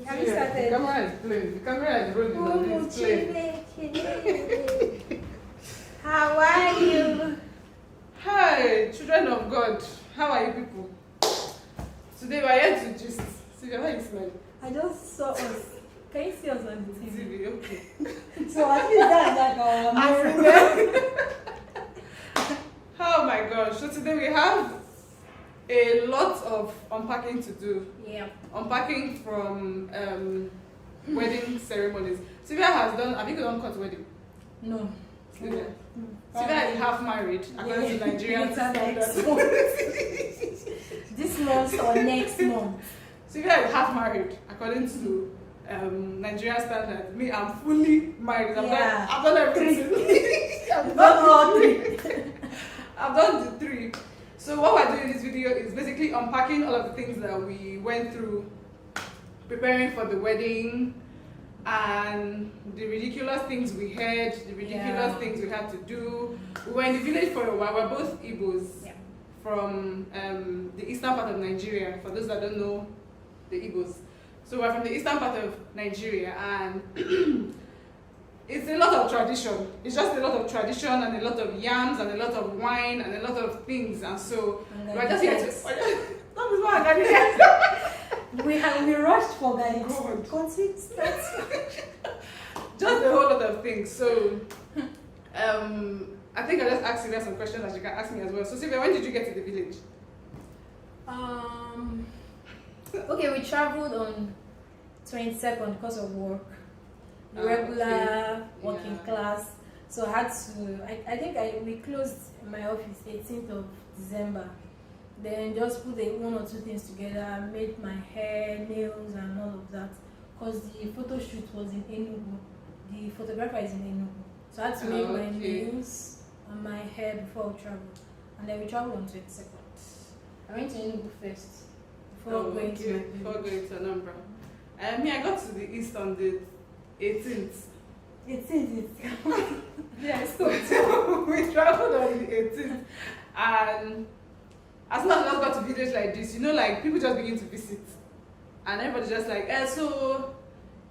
Have you started? The camera is playing. The camera is rolling on this plane. How are you? Hi, children of God. How are you people? Today we are here to just... Sylvia, how are you smelling? I just saw us. Can you see us on the TV? TV, okay. So at least that's like our memory. Oh my gosh. So today we have a lot of unpacking to do. Yeah. Unpacking from wedding ceremonies. Sylvia has done... Have you done cut wedding? No. Sylvia is half married according to Nigerian standards. This month or next month. Sylvia is half married according to Nigerian standards. Me, I'm fully married. I've done everything. I've done all three. I've done the three. So what we're doing in this video is basically unpacking all of the things that we went through preparing for the wedding, and the ridiculous things we heard, the ridiculous things we had to do. We were in the village for a while. We're both Igbos from the eastern part of Nigeria, for those that don't know the Igbos. So we're from the eastern part of Nigeria, and it's a lot of tradition. It's just a lot of tradition and a lot of yams and a lot of wine and a lot of things. And so we're just here to... We rushed for guys. Just a whole lot of things. So I think I'll just ask Sylvia some questions that you can ask me as well. So Sylvia, when did you get to the village? Okay, we traveled on 22nd because of work. Regular working class. So I had to, I think we closed my office 18th of December. Then just put one or two things together, made my hair, nails and all of that. Because the photo shoot was in Enugu. The photographer is in Enugu. So I had to make my nails and my hair before we traveled. And then we traveled on 22nd. I went to Enugu first. Before going to Anambra. Me, I got to the east on the 18th. 18th? Yes, so we traveled on the 18th. And as soon as I got to village like this, you know, like people just begin to visit. And everybody just like, so,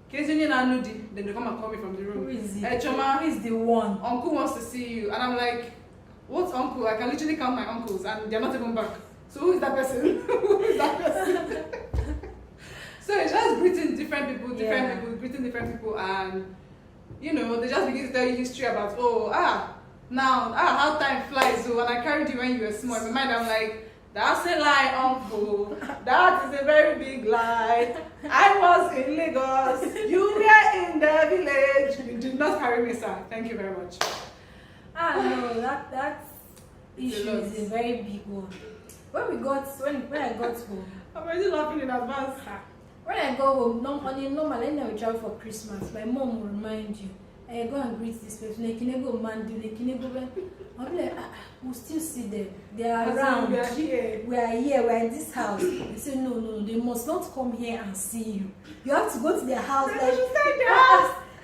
then they come and call me from the room. Who is it? Choma, who is the one? Uncle wants to see you. And I'm like, what uncle? I can literally count my uncles and they're not even back. So who is that person? Who is that person? So it's just greeting different people, greeting different people, and you know, they just begin to tell you history about, how time flies. So when I carried you when you were small, in my mind I'm like, that's a lie, uncle. That is a very big lie. I was in Lagos. You were in the village. You did not carry me, sir. Thank you very much. No, that issue is a very big one. When I got home, I'm already laughing in advance. When I go home, normally when we travel for Christmas, my mom will remind you, go and greet this person. I'll be like, we'll still see them. They are around. We are here. We are here. We are in this house. They say, no, they must not come here and see you. You have to go to their house. You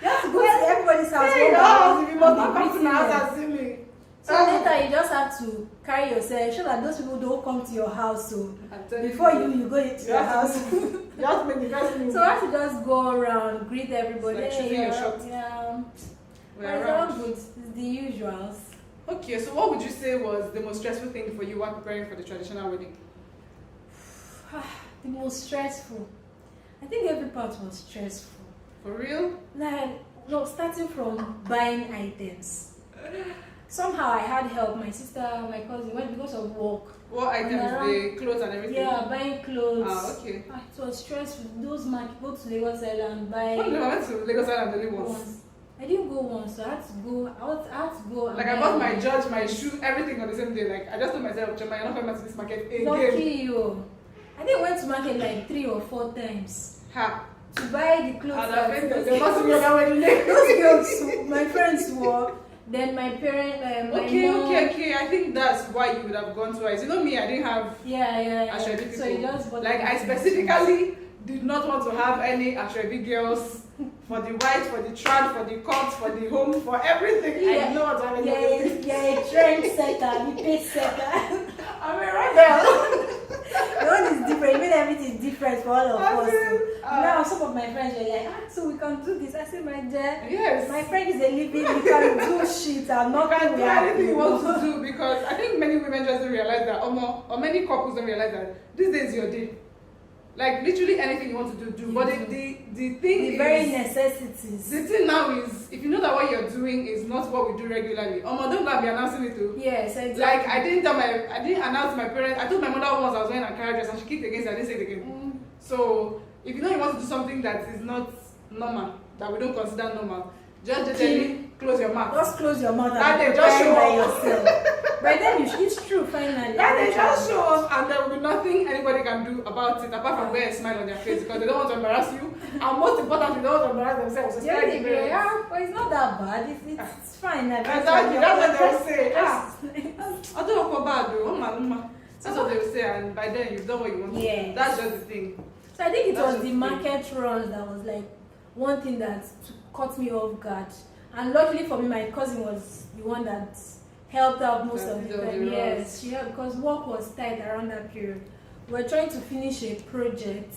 have to go to everybody's house. You must not come to my house and see me. So later you just have to carry yourself, sure that those people don't come to your house. So before you go into your house, you have to make the best move. So I have to just go around, greet everybody. It's like shooting a shot. But it's all good. It's the usuals. Okay, so what would you say was the most stressful thing for you while preparing for the traditional wedding? The most stressful. I think every part was stressful. For real? Starting from buying items. Somehow I had help. My sister, my cousin went because of work. What items? The clothes and everything? Yeah, buying clothes. Okay. It was stressful. Those markets, go to Lagos Island, buy. Oh, no, I went to Lagos Island only once. I didn't go once, so I had to go. I had to go. Like I bought my judge, my shoe, everything on the same day. Like I just told myself, Chema, you're not coming back to this market again. Lucky you. I think I went to market like 3 or 4 times. To buy the clothes. Those girls, my friends wore. Then my parents, okay. I think that's why you would have gone twice. You know me, I didn't have asoebi people. So you just bought I specifically did not want to have any asoebi girls for the white, for the trad, for the cut, for the home, for everything. I did not want to have any everything. You're a trend setter, you pace setter. I'm a rebel. The one is different. different. It made everything different for all of us. Now some of my friends were like, so we can do this. I said, my dear, yes. my friend is a living, you can do shit and You nothing can will do anything you happen. want to do, because I think many women just don't realize that, or many couples don't realize that this day is your day. Like literally anything you want to do. But the thing The is, very necessities. the thing now is, if you know that what you're doing is not what we do regularly, don't go and be announcing it too. Yes, exactly. Like I didn't announce to my parents. I told my mother once I was wearing a carriage dress and she kicked against it. I didn't say it again. So if you know you want to do something that is not normal, that we don't consider normal, just gently close your mouth. Just close your mouth That and they just show by up. yourself. But then it's true finally. That they just show up, and there will be nothing anybody can do about it apart from wear a smile on their face, because they don't want to embarrass you, and most importantly, they don't want to embarrass themselves. So Yeah, stay they be like, but it's not that bad. It's fine. Exactly, that's what they will say. I don't know bad though. That's what they will say, and by then you've done what you want to do. Yes. That's just the thing. So I think it That's was just the the market runs that was like one thing that caught me off guard. And luckily for me, my cousin was the one that helped out most of the time. Yes, she helped because work was tight around that period. We were trying to finish a project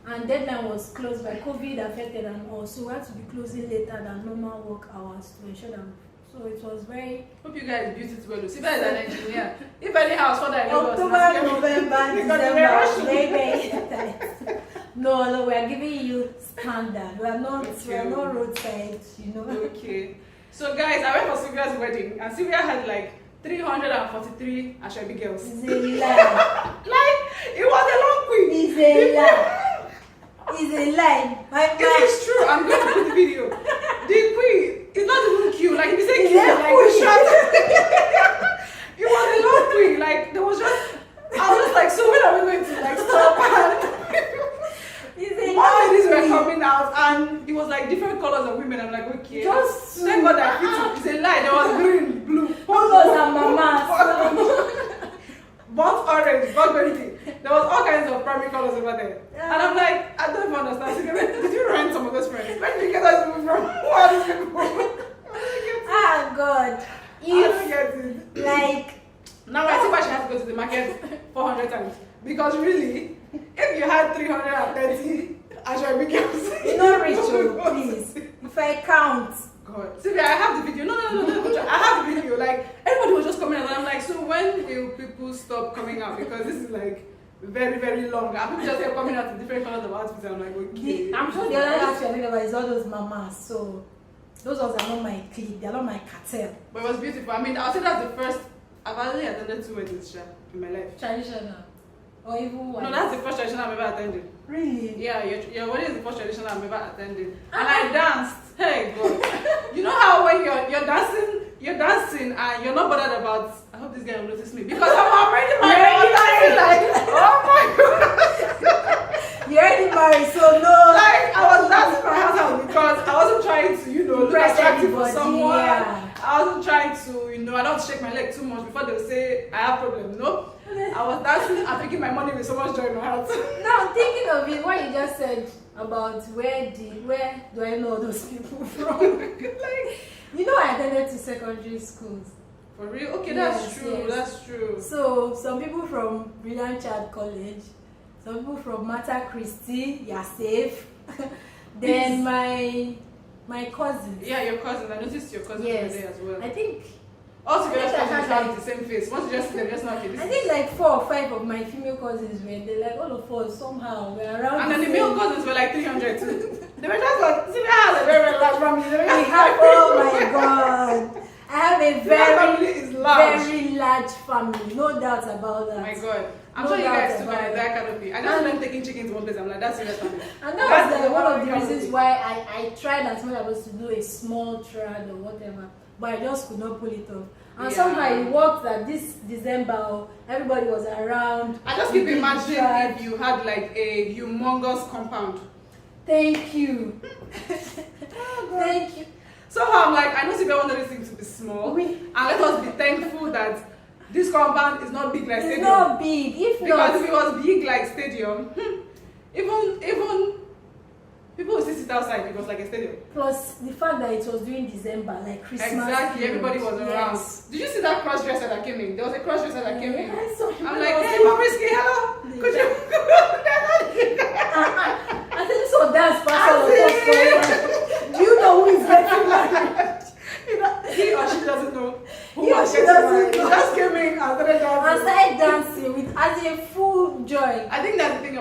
and deadline was closed by COVID affected and all. So we had to be closing later than normal work hours to ensure that. So it was very. Hope you guys built it well. Siba is an engineer. If any house for that, October, November, December, maybe. No, we are giving you standard. We are not roadside, you know. Okay. So guys, I went for Sylvia's wedding, and Sylvia had like 343 asoebi girls. It's a lie. Like it was a long queen. It's a lie. It's a lie. It is true. I'm going to put the video. The queen is not even cute. Like if you say cute, like queen. it was a long queen. Like there was just. I was just like, so when are we going to like stop? All ladies were coming out, and it was like different colors of women. I'm like, okay. Just thank God that fit. It's a lie. There was green, blue, photos and mamas. Burnt orange, burgundy. There was all kinds of primary colors over there. Yeah. And I'm like, I don't even understand. So, did you rent some of those friends? Where did you get those people from? Who are these people? Ah, God. I don't get it. Like, now I see why she has to go to the market 400 times. Because really, if you had 330 asoebi girls, you know, Rachel, please. If I count. God. Sylvia, I have the video. No. I have the video. Like, everybody was just coming out, and I'm like, so when will people stop coming out? Because this is like very, very long. And people just kept coming out in different colors of outfits. I'm like, okay. I'm sure the other house you're talking about is all those mamas. So, those ones are not my clique. They're not my cartel. But it was beautiful. I mean, I'll say that's the first. I've only attended 2 weddings in my life. Traditional. Or even one. No, that's the first traditional I've ever attended. Really? Yeah, your wedding is the first traditional I've ever attended. And I danced. Hey God. You know how when you're dancing and you're not bothered about, I hope this guy will notice me. Because I'm already married. Like, oh my God. You're already married, so no. Like, I was dancing my house out because I wasn't trying to, look attractive for someone. Yeah. I wasn't trying to, I don't shake my leg too much before they'll say I have problem. No. I was dancing and picking my money with so much joy in my heart. Now thinking of it, what you just said about where do I know those people from? I attended to secondary schools. For real? Okay, that's true. Yes. That's true. So some people from Brilliant Child College, some people from Mater Christi, you're safe. Then my cousins. Yeah, your cousins. I noticed your cousins were there as well. I think all together cousins have the same face. Once you just see them, just not okay. I think like 4 or 5 of my female cousins were there. Like all of us somehow were around. And then the male cousins were like 300 too. They were just like, see, I have a very, very large family. Oh my God. I have a very large family, no doubt about that. Oh my God. I'm sure you guys took an entire canopy. I just went taking chicken to one place. I'm like, that's serious family. And that was one of the reasons why I tried as much as I was to do a small trad or whatever, but I just could not pull it off. And somehow it worked that this December, everybody was around. I just keep imagining if you had like a humongous compound. Thank you. Thank you. Somehow I'm like, I know Sylvia wanted this thing to be small, and let us be thankful that this compound is not big like stadium. It's not big. If it was big like stadium, even people would still sit outside. It was like a stadium. Plus the fact that it was during December, like Christmas. Exactly, period. everybody was around. Did you see that cross dresser that came in? There was a cross dresser that came in. I saw him. I'm like, hey, Mom Risky, hello. Could you?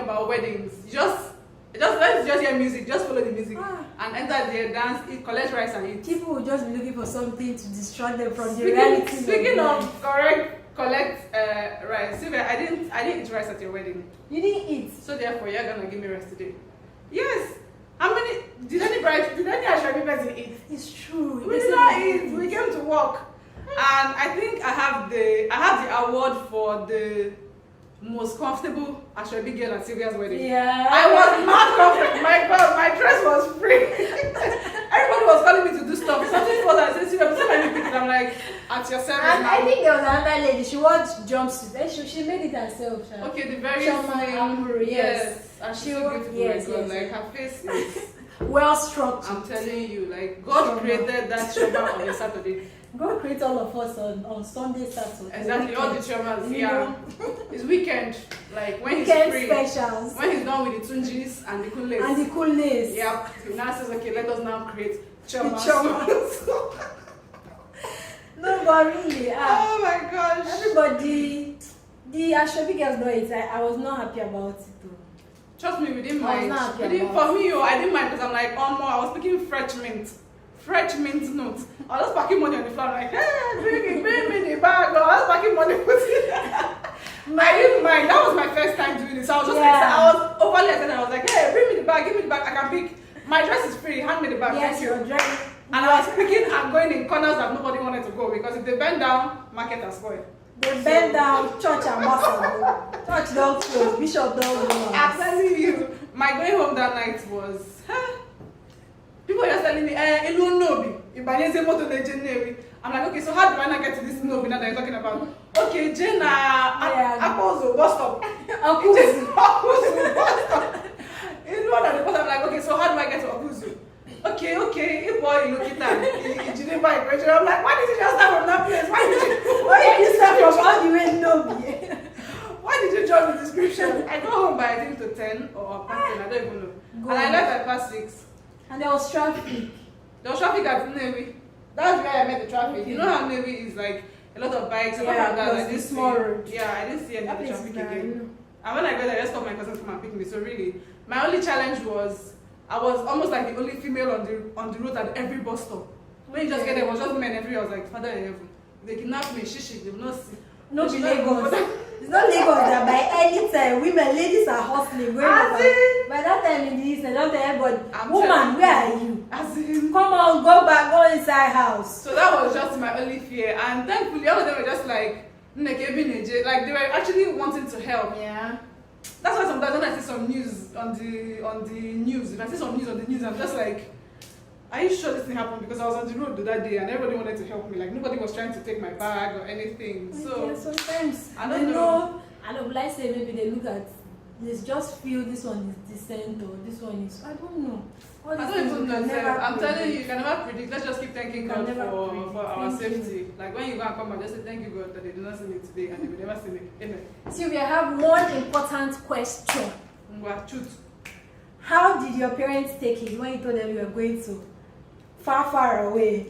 about weddings. Let's just hear music, just follow the music and enter there, dance, eat, collect rice and eat. People will just be looking for something to distract them from the reality. Speaking of collect rice, Sylvia, I didn't eat rice at your wedding. You didn't eat. So therefore, you're gonna give me rice today. Yes. How many? Did any asoebi person eat? It's true. We did not eat. We came to work, and I think I have the award for the most comfortable asoebi girl at Sylvia's wedding. Yeah. I was mad comfortable. My God, my dress was free. Everybody was calling me to do stuff. Something falls and says, Sylvia, so many pictures. I'm like, at your service And now. I think there was another lady. She wore jumpsuit. She made it herself. Okay, the very Choma slim. Amuru, yes. And she's She so wore- beautiful. yes, My God, yes. like her face is. Well structured. I'm telling you, like God Choma. created that Choma on a Saturday. God create all of us on Sunday, Saturday. Exactly, all the Chomas. You Yeah, know? it's weekend. Like when Weekend he's free, specials. when he's done with the tunjis and the cool And the coolness. Yep. He now says, okay, let us now create Chomas. No, but really, Oh my gosh. everybody, the asoebi girls know it. I was not happy about it though. Trust me, we didn't I was mind. not happy We didn't, about for me, I didn't mind because I'm like, oh, I was picking fresh mint notes. I was just packing money on the floor. I'm like, hey, bring me the bag. I was packing money. I didn't mind. That was my first time doing this. So I was just excited. I was overly excited. I was like, hey, bring me the bag. Give me the bag. I can pick. My dress is free. Hand me the bag. Yes, Thank you. you're driving. And I was picking and going in corners that nobody wanted to go because if they bend down, market has spoiled. They bend down, church and master. Church don't close, bishop don't I'm close. telling you, my going home that night was. People were just telling me, Elu Nobi. I'm like, okay, so how do I not get to this Nobi now that you're talking about? Okay, Jenna, Akozo, bus stop. Akuzu. Akuzu, bus stop. You know that the bus, I'm like, okay, so how do I get to Akuzu? Okay, if boy, you look at that. You didn't buy a question. I'm like, why did you just start from that place? Why did you start from all the way Nobi? Why did you join the description? I got home by I think to 10 or past 10, I don't even know. And I left at past 6. And there was traffic. There was traffic at Navy. That's where I met the traffic. Okay. You know how Navy is like a lot of bikes and yeah, that. I didn't small road. Yeah, I didn't see any of the traffic again. And when I got there, I just called my cousin to come and pick me. So really, my only challenge was I was almost like the only female on the road at every bus stop. When you just get there, it was just men everywhere. I was like, Father in heaven, they kidnapped me, shishi, they will not see. No, be Lagos. It's not Lagos that by any time ladies are hustling. By that time in the east, I don't tell everybody, woman, where are you? Come on, go back, go inside house. So that was just my only fear. And thankfully, all of them were just like they were actually wanting to help. Yeah. That's why sometimes when I see some news on the news, if I see some news on the news, I'm just like, are you sure this thing happened? Because I was on the road that day and everybody wanted to help me. Like nobody was trying to take my bag or anything. So yeah, sometimes I don't know. I don't like say maybe they look at this, just feel this one is decent or this one is, I don't know. I don't even know. I'm telling you, you can never predict. Let's just keep thanking God for our safety. Like when you go and come back, just say thank you God that they did not see me today and they will never see me. Amen. So we have one important question. Truth. How did your parents take it when you told them you were going to far away?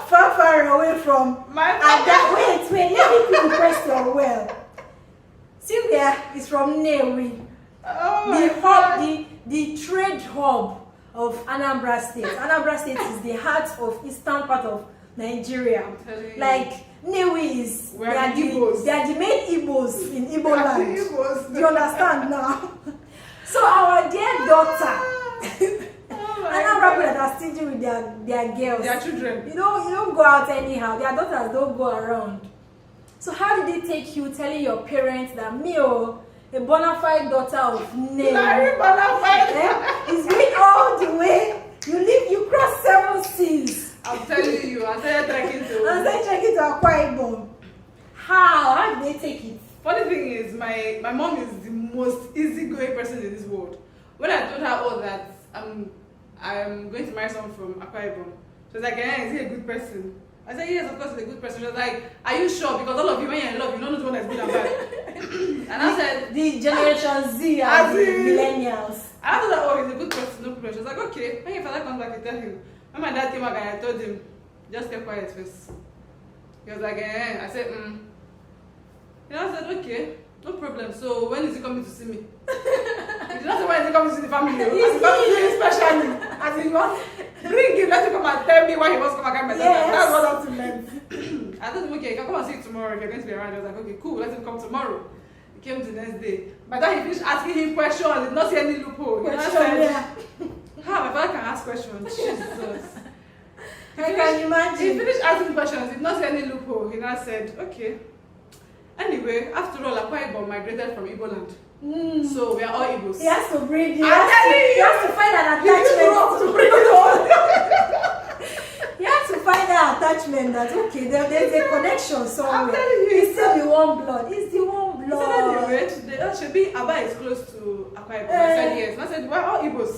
far away from my wait, let me put the question well. Sylvia is from Nnewi. The trade hub of Anambra State. Anambra State is the heart of eastern part of Nigeria. Like Nnewi is they are the main Igbos in Igbo land. Do you understand now? So our dear daughter, Anambra people that are stingy with their girls, their children. You don't go out anyhow. Their daughters don't go around. So how did it take you telling your parents that me a bona fide daughter of Nnewi is going all the way? You cross 7 seas. I'm telling you, I started trekking to Akwa Ibom. How did they take it? Funny thing is, my mom is the most easygoing person in this world. When I told her that I'm going to marry someone from Akwa Ibom, she was like, is he a good person? I said, yes, of course he's a good person. She was like, are you sure? Because all of you, when you're in love, you don't know the one that's good and bad. And I said, the Generation Z and the millennials. I told her, he's a good person, no problem. She was like, okay, when your father comes back, you tell him. When my dad came back, I told him, just keep quiet first. He was like, I said, I said, okay, No problem. So when is he coming to see me? He did not say when is he coming to see the family. As he comes to see especially. As he wants, bring him, let him come and tell me why he wants to come and get my daughter. That's what that meant. I told him, okay, you can come and see it tomorrow if you're going to be around. I was like, okay, cool, let him come tomorrow. He came the next day. By the time he finished asking him questions, he did not see any loophole. He just said, how my father can ask questions? Jesus. I can imagine. He finished asking questions, he did not see any loophole. He now said, okay. Anyway, after all, Akwa Ibom migrated from Igbo land. So we are all Igbos. He has to bring He has to find an attachment. attachment. To bring it all. He has to find that attachment that okay, there's a connection somewhere. I'm telling you, it's still the one blood. It's the one He blood. said that should be Aba is close to Akwa Ibom. I said yes. And I said we're all Igbos.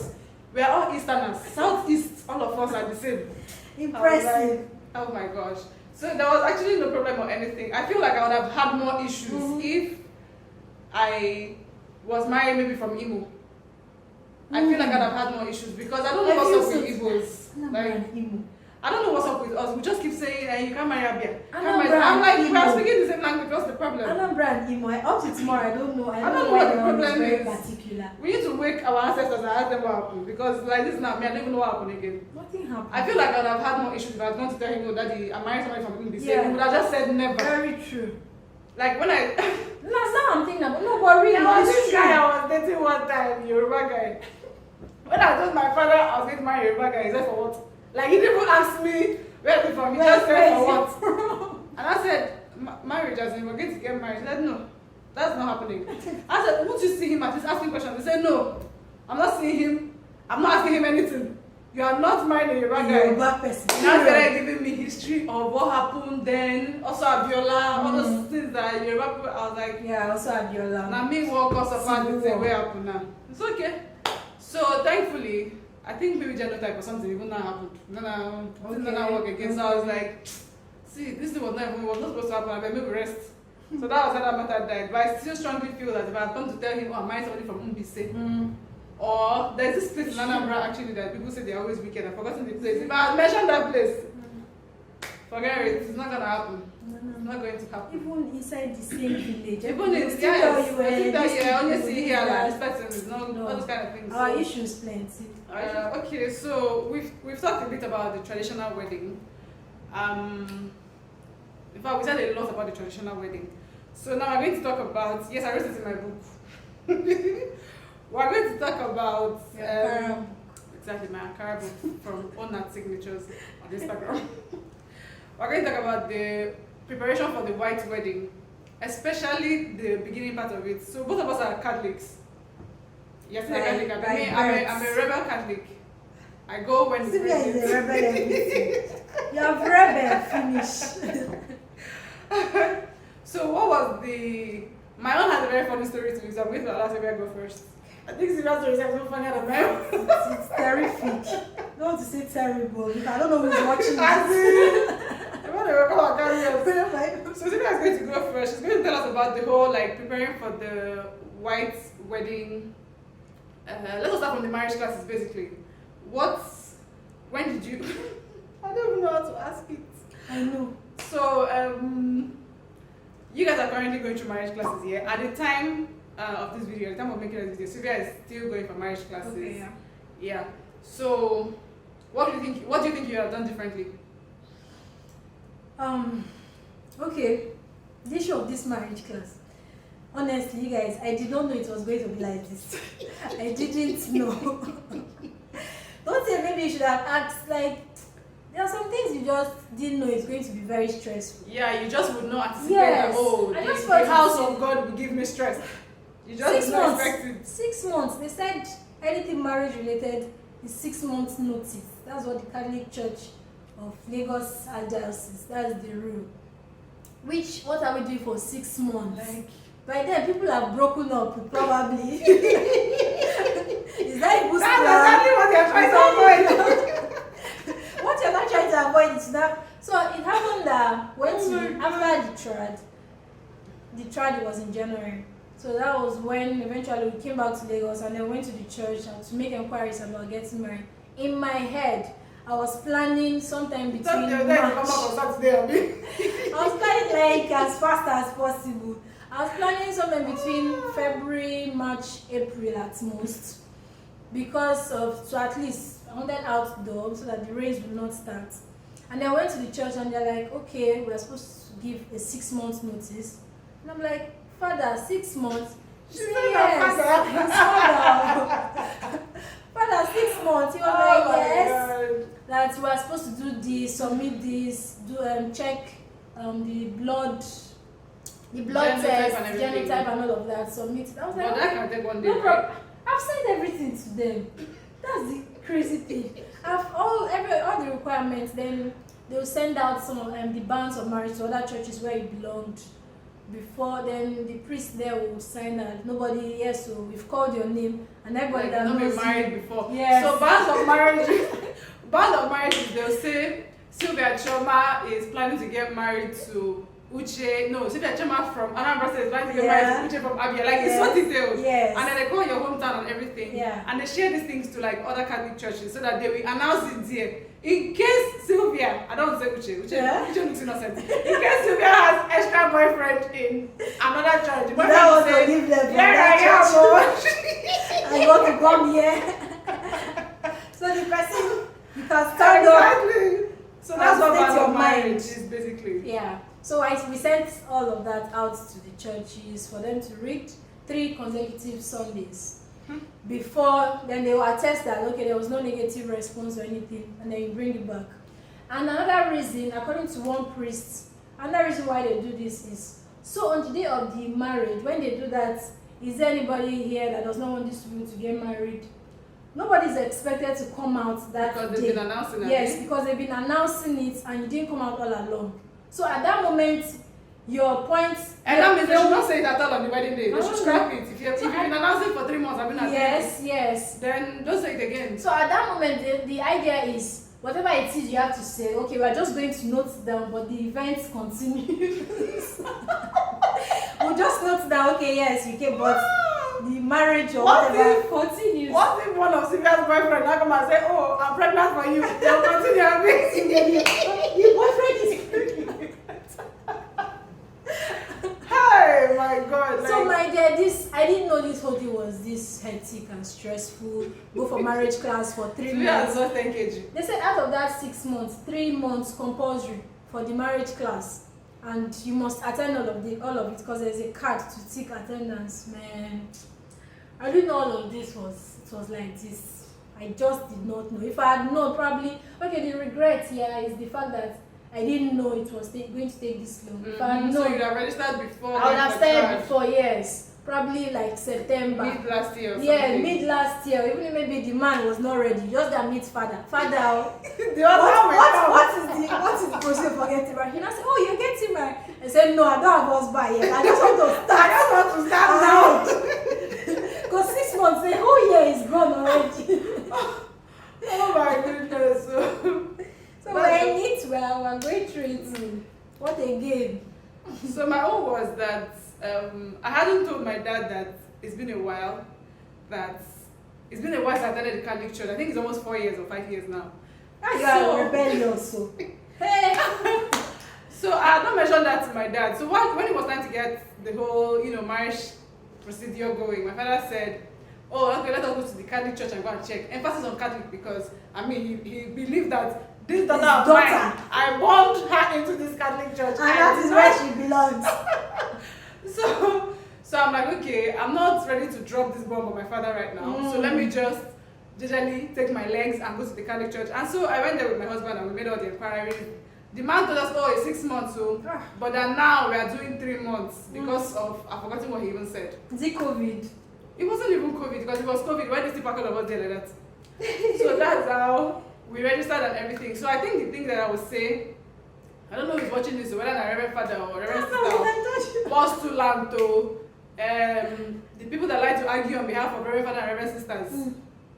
We are all Easterners. Southeast, all of us are the same. Impressive. Like, oh my gosh. So there was actually no problem or anything. I feel like I would have had more issues if I was married maybe from Imo. I feel like I'd have had more issues because I don't know what's up with Igbos. Like, I don't know what's up with us. We just keep saying, you can't marry Abia. I'm like, we are speaking the same language. What's the problem? Anambra and Imo. Up to tomorrow, I don't know. I don't know what the problem very is. Particular. We need to wake our ancestors and ask them what happened because like this now, me, I don't even know what happened again. Nothing happened. I feel like I would have had more issues if I was going to tell him, no, daddy, I'm marrying somebody from the same. Yeah. He would have just said never. Very true. Like when I That's not I'm thinking about. No, but really, there was it's this true. guy I was dating one time, Yoruba guy. When I told my father I was going to marry a Yoruba guy, he said for what? Like he didn't even ask me where are you from. He just said for what? And I said, marriage as in we're going to get married. He said no, that's not happening. I said, won't you see him at least asking questions? He said no, I'm not seeing him. I'm not asking him anything. You are not marrying a Yoruba guy. Yoruba person. He now started giving me history of what happened then. Also Abiola, all those things that Yoruba people. I was like, yeah, also Abiola. now me walk us apart the same way happen now. It's okay. So thankfully, I think maybe genotype or something even now happened. Didn't now work again. So I was like, see, this thing was not supposed to happen. I maybe rest. So that was how that matter died. But I still strongly feel that if I had come to tell him, oh, I'm marrying somebody from Umbise, or there's this place in Anambra actually that people say they're always wicked. I've forgotten the place. If I had mentioned that place, forget it. It's not gonna happen. It's not going to happen. Even inside the same village. Even it's yes, I think that yeah, only see here like this person is not all those kind of things. Our So, issues plenty. okay, so we've talked a bit about the traditional wedding. In fact, we said a lot about the traditional wedding. So now we're going to talk about yes, I wrote it in my book. We're going to talk about exactly my Ankara book from Onat Signatures on Instagram. We're going to talk about the preparation for the white wedding, especially the beginning part of it. So both of us are Catholics. Yes, I'm a Catholic. I'm a rebel Catholic. I go when Sylvia is a rebel everything. You have rebel finish. So what was my own has a very funny story to me, so I'm going to allow Sylvia go first. I think Sylvia's story is so funnier than mine. It's terrific. I don't want to say terrible because I don't know who's watching this. So Sylvia is going to go first. She's going to tell us about the whole preparing for the white wedding. Let us start from the marriage classes basically. When did you I don't even know how to ask it. I know. So you guys are currently going through marriage classes here. At the time of this video, at the time of making this video, Sylvia is still going for marriage classes. Okay, yeah. So what do you think you have done differently? Okay. The issue of this marriage class. Honestly, you guys, I did not know it was going to be like this. I didn't know. Don't say maybe you should have asked, there are some things you just didn't know it's going to be very stressful. Yeah, you just would not anticipate Yes. The house of God will give me stress. You just 6 did not months. expect it. 6 months. They said anything marriage related is 6 months notice. That's what the Catholic Church of Lagos Archdiocese, that's the rule. What are we doing for 6 months? By then, people have broken up, probably. Is that a boost? That's exactly what they're trying to avoid. What you're not trying to avoid is that. So it happened that after the trad was in January. So that was when eventually we came back to Lagos and then went to the church to make inquiries about getting married. In my head, I was planning sometime between March. I was planning as fast as possible. I was planning something between February, March, April at most, because of, so at least I wanted outdoor so that the rains would not start. And then I went to the church and they're like, okay, we're supposed to give a 6 months notice. And I'm like, Father, 6 months? She Say said yes. that, Father. Father, 6 months. He was Oh like, my yes. God. That we're supposed to do this, submit this, do check the blood Genotype test, and everything. genotype and all of that, submit it. I was But like, that can take one day, no right? problem. I've sent everything to them. That's the crazy thing. I've all the requirements. Then they'll send out some of the bands of marriage to other churches where it belonged. Before then, the priest there will sign that nobody. Yes, so we've called your name and everybody Like, that not knows been married you. before. Yes. So bands of marriage, they'll say Sylvia Choma is planning to get married to Uche. No, Sylvia Choma from Anambra State is planning to get married to Uche from Abia. Like, it's so detailed. Yes. And then they go your hometown and everything. Yeah. And they share these things to like other Catholic churches so that they will announce it there. In case Sylvia, I don't want to say Uche looks innocent. In case Sylvia has extra boyfriend in another church, the boyfriend That will was say, to give them yeah, I want to come here. So the person, you can stand up. Exactly. So that's what State band your of marriage mind. is basically. Yeah. So we sent all of that out to the churches for them to read 3 consecutive Sundays. Before then they will attest that okay, there was no negative response or anything, and then you bring it back. And another reason, according to one priest, another reason why they do this is so on the day of the marriage, when they do that, is there anybody here that does not want these people to get married? Nobody is expected to come out that Because day. they've been announcing it. Yes, because they've been announcing it and you didn't come out all along. So at that moment, your point. And that means they should not say it at all on the wedding day. They should No. scrap it. If you've been announcing for 3 months, I've been announcing Yes. then don't say it again. So at that moment, the idea is whatever it is you have to say. Okay, we're just going to note down, but the event continues. We'll just note down. Okay, yes, you can, but the marriage or What whatever if- continues. What if one of Sylvia's boyfriend now come and say, oh, I'm pregnant for you? They'll continue having Your boyfriend is pregnant. Hey, my God. So like- my dear, I didn't know this whole thing was this hectic and stressful. Go for marriage class for 3 Sylvia has months. lost 10 kg. They said out of that 6 months, 3 months compulsory for the marriage class, and you must attend all of it because there's a card to take attendance. Man, I didn't know all of this was like this. I just did not know. If I had known, probably okay. The regret here is the fact that I didn't know it was going to take this long. If I had So known, you'd have registered before. I would have for started charge. before. Yes, probably like September. Mid last year or something. Yeah, mid last year. Even maybe the man was not ready. Just that meet father. Father. The other way around. What is the process for getting married? He now said, oh, you're getting married. I said, no, I don't have husband yet. I just want to start. I just want to start now. Because 6 months, the whole year is gone already. Oh my goodness. So we're in it well, we're going through it. What again? So my own was that I hadn't told my dad that it's been a while. Since I attended the Catholic church. I think it's almost 4 years or 5 years now. You are rebellious. So. Hey. So I had not mentioned that to my dad. So when it was time to get the whole, marriage procedure going, my father said, oh, okay, let us go to the Catholic church and go and check. Emphasis on Catholic because, he believed that this daughter of mine, I born her into this Catholic church. And that is where she belongs. So I'm like, okay, I'm not ready to drop this bomb on my father right now. So let me just gingerly take my legs and go to the Catholic church. And so I went there with my husband and we made all the inquiries. The man told us, oh, it's 6 months, but then now we are doing 3 months because of, I've forgotten what he even said. Is it COVID? It wasn't even COVID because it was COVID. Why did he pack all of us there like that? So that's how we registered and everything. So I think the thing that I would say, I don't know who's watching this, whether I'm Reverend Father or Reverend Sister, postulant to the people that like to argue on behalf of Reverend Father and Reverend Sisters.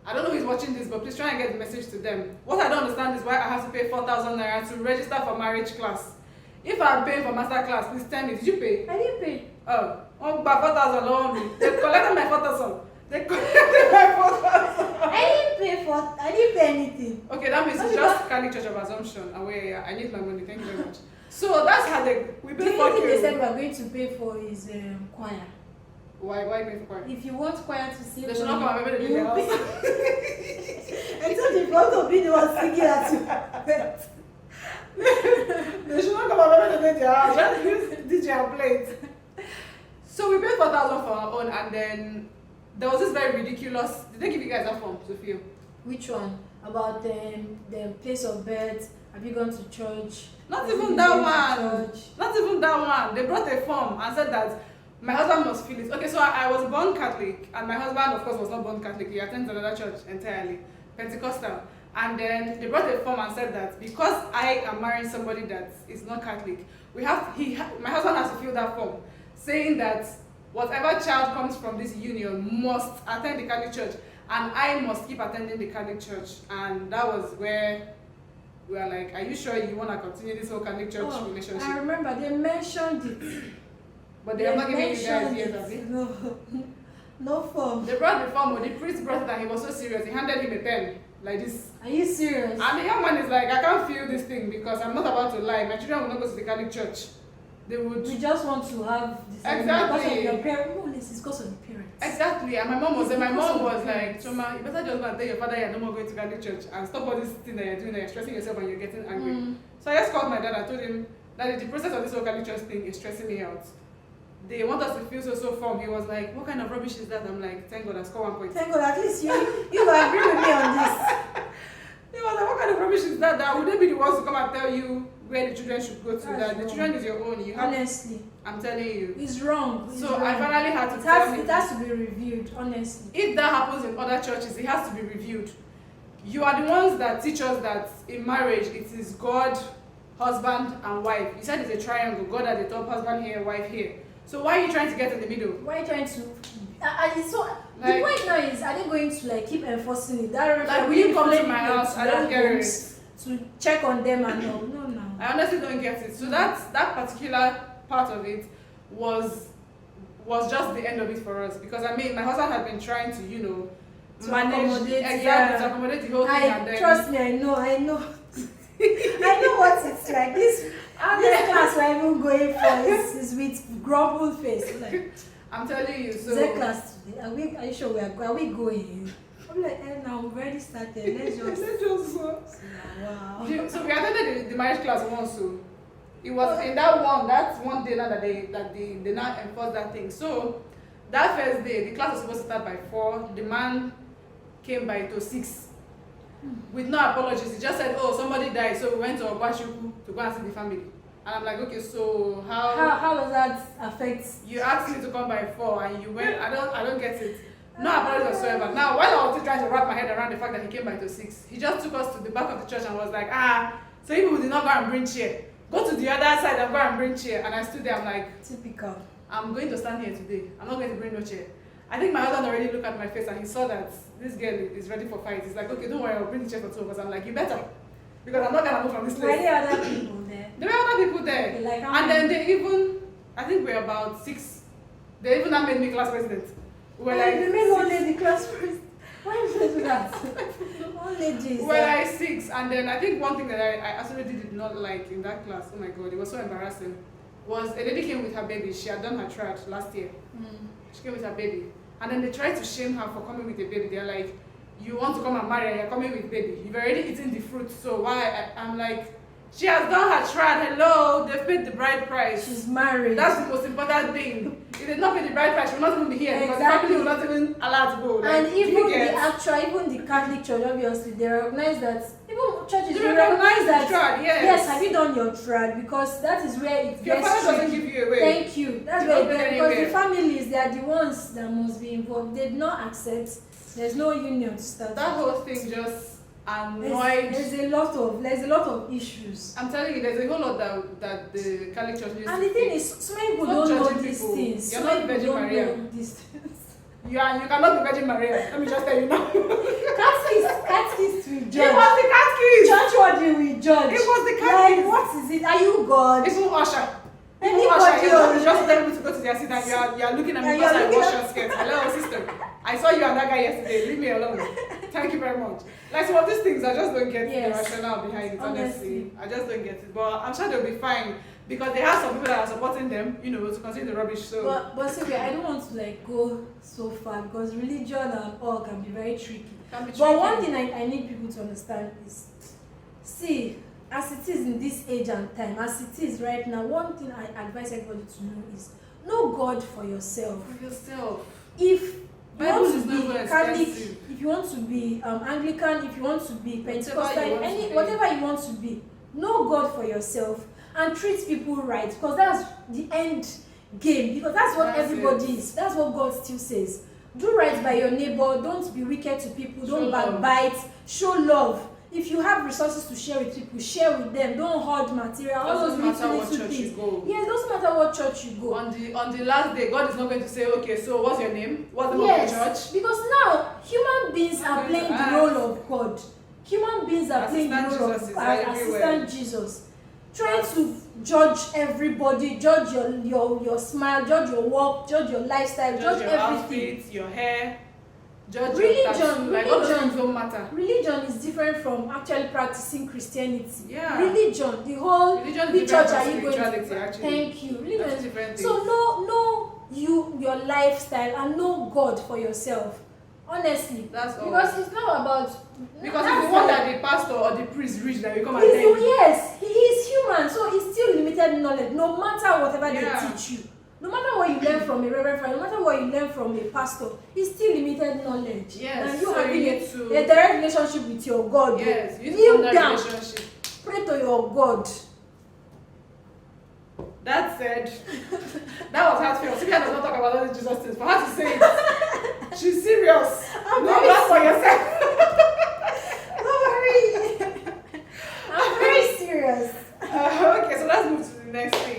I don't know who's watching this, but please try and get the message to them. What I don't understand is why I have to pay 4,000 naira to register for marriage class. If I'm paying for master class, please tell me, did you pay? I didn't pay. Oh, by 4,000 on me. They collected my 4,000. They collected my 4,000. I didn't pay anything. Okay, that means it's just Catholic Church of Assumption. I need my money. Thank you very much. So that's how we The paid only thing they 4K. said we are going to pay for is choir. Why pay for choir? If you want choir to sing, They should not come and maybe they do you their pay. house. I told you, want to be the one singing at you. They should not come and maybe they do their house. Just use DJ and play it. So we paid 4,000 for our own, and then there was this very ridiculous. Did they give you guys that form to fill? Which one? About the place of birth? Have you gone to church? Not Have even you that been to one. church? Not even that one. They brought a form and said that my husband must fill it. Okay, so I was born Catholic, and my husband, of course, was not born Catholic. He attends another church entirely, Pentecostal. And then they brought a form and said that because I am marrying somebody that is not Catholic, my husband has to fill that form, saying that whatever child comes from this union must attend the Catholic church, and I must keep attending the Catholic church. And that was where we are like, are you sure you want to continue this whole Catholic church relationship? I remember they mentioned it. But they have not given you guys mentioned years, it. have they? No, no form. They brought the form, but the priest brought it and he was so serious. He handed him a pen like this. Are you serious? And the young man is like, I can't feel this thing because I'm not about to lie. My children will not go to the Catholic church. They would. We just want to have this Exactly. because of your parents. No, this is because of the parents. Exactly. And my mom was It's there. My because mom of was the like, parents. Choma, you better just go and tell your father you're no more going to Catholic church and stop all this thing that you're doing, that you're stressing yourself and you're getting angry. So I just called my dad and told him that the process of this whole Catholic church thing is stressing me out. They want us to feel so form. He was like, what kind of rubbish is that? I'm like, thank God I scored 1 point. Thank God, at least you agree with me on this. He was like, what kind of rubbish is that? That would they be the ones to come and tell you where the children should go to? That's That the wrong. children is your own. You have, Honestly, I'm telling you. it's wrong. It's So wrong. I finally had to tell him. It has to be reviewed. Honestly, If that happens in other churches, it has to be reviewed. You are the ones that teach us that in marriage it is God, husband, and wife. You said it's a triangle. God at the top, husband here, wife here. So why are you trying to get in the middle? why are you trying to? So the Like- point now is, are they going to like keep enforcing it? That Like, will you come to my house? I don't get it. To check on them and all. No. I honestly don't get it. So that particular part of it was just the end of it for us, because I mean my husband had been trying to, To manage accommodate, exactly yeah. to accommodate the whole thing, and then Trust me, I know. I know what it's like. This class we're even going for is with grumbled face. Like, I'm telling you, so Z class today. Are you sure are we going? I'm like, now we've already started. Let's just go. wow. So we attended the marriage class once, so it was in that one day now that they now enforced that thing. So that first day the class was supposed to start by 4. The man came by to 6 with no apologies. He just said, oh, somebody died, so we went to Obashuku to go and see the family. And I'm like, okay, so how does that affect? you asked me to come by 4 and you went? I don't get it. No apologies whatsoever. Now, while I was still trying to wrap my head around the fact that he came by to 6, he just took us to the back of the church and was like, so you people did not go and bring chair. Go to the other side and go and bring chair. And I stood there, I'm like, Typical. I'm going to stand here today. I'm not going to bring no chair. I think my husband already looked at my face and he saw that this girl is ready for fight. He's like, okay, don't worry, I'll bring the chair for 2 of us. I'm like, you better. Because I'm not going to move from this Were place. there other people there? There were other people there. Okay, like how And many? then they even, I think we're about 6. They even made me class president. We were like, they made one lady class first. Why did they do that? One lady. we were like 6. And then I think one thing that I absolutely did not like in that class, oh my god, it was so embarrassing, was a lady came with her baby. She had done her trad last year. She came with her baby. And then they tried to shame her for coming with a baby. They're like, you want to come and marry and you're coming with baby. You've already eaten the fruit, so why? I'm like, she has done her trad. Hello, they've paid the bride price. She's married. That's the most important thing. If they not pay the bride price, she will not even be here because the Exactly. family will not even allow to go. Like, And do you even get? even the Catholic Church, obviously, they recognize that. Even churches They they recognize that. the trad, yes. Yes, have you done your trad? Because that is where it If your gets father doesn't tricky. give you away. Thank you. That's You where don't it get gets, because the anywhere. families, they are the ones that must be involved. They did not accept. There's no union to start. That whole thing just annoyed. There's a lot of issues. I'm telling you, there's a whole lot that the Catholic Church needs And to the thing fix. is, so many people Stop don't know judging these people. things. You're So not many Virgin people don't Maria. know these things. You cannot be Virgin Maria. Let me just tell you now. Catechist we It judge. was the catechist. Church what do we judge? It was the Like, catechist. what is it? Are you God? Even Usher. Even Anybody Usher, else? you just tell me to go to their seat and you are looking at me And because you're I looking wash at- your skirt. Hello, sister. I saw you and that guy yesterday. Leave me alone. Thank you very much. Like some of these things, I just don't get the Yes. rationale behind it, honestly. Honestly. I just don't get it. But I'm sure they'll be fine because they have some people that are supporting them, you know, to continue the rubbish. So, But Sylvia, I don't want to like go so far because religion and all can be very tricky. can be But one tricky. thing I need people to understand is, see, as it is in this age and time, as it is right now, one thing I advise everybody to know is know God for yourself. For yourself. If you Bible want is to not be even Catholic, expensive. if you want to be Anglican, if you want to be Pentecostal, want to be. whatever you want to be, know God for yourself and treat people right, because that's the end game, because that's what That's everybody it. is. That's what God still says. Do right by your neighbor, don't be wicked to people, Show don't love. backbite, show love. If you have resources to share with people, share with them. Don't hoard material. All those Doesn't matter little what church you things. go. Yeah, it doesn't matter what church you go. On the last day, God is not going to say, okay, so what's your name? What's the name Yes, of the church? because now human beings are going to playing the ask. role of God. Human beings are playing the Assistant role Jesus of is everywhere. assistant Jesus. Trying to judge everybody, judge your smile, judge your walk, judge your lifestyle, judge your everything. outfit, your hair, judge Religion, your tattoo. Like all those religion. things don't matter. Religion is different from actually practicing Christianity. Yeah. Religion, the whole Religion is which different church from are you going spirituality, to? actually. Thank you. Religion That's is different so things. know your lifestyle and know God for yourself. Honestly, That's all. because it's not about Because that's if you want not- that the pastor or the priest reach that you come and He's, tell you. yes, he is human, so he's still limited knowledge. No matter whatever Yeah. they teach you, no matter what you learn from a reverend father, no matter what you learn from a pastor, it's still limited knowledge. Yes, and you so having you a need to- a direct relationship with your God. Yes, you need to Kneel build that down, relationship. pray to your God. That said, that was heartfelt. Sylvia does not talk about all these Jesus things. For her to say it, she's serious. I'm No, very not for yourself. Don't worry. I'm very serious. Okay, so let's move to the next thing.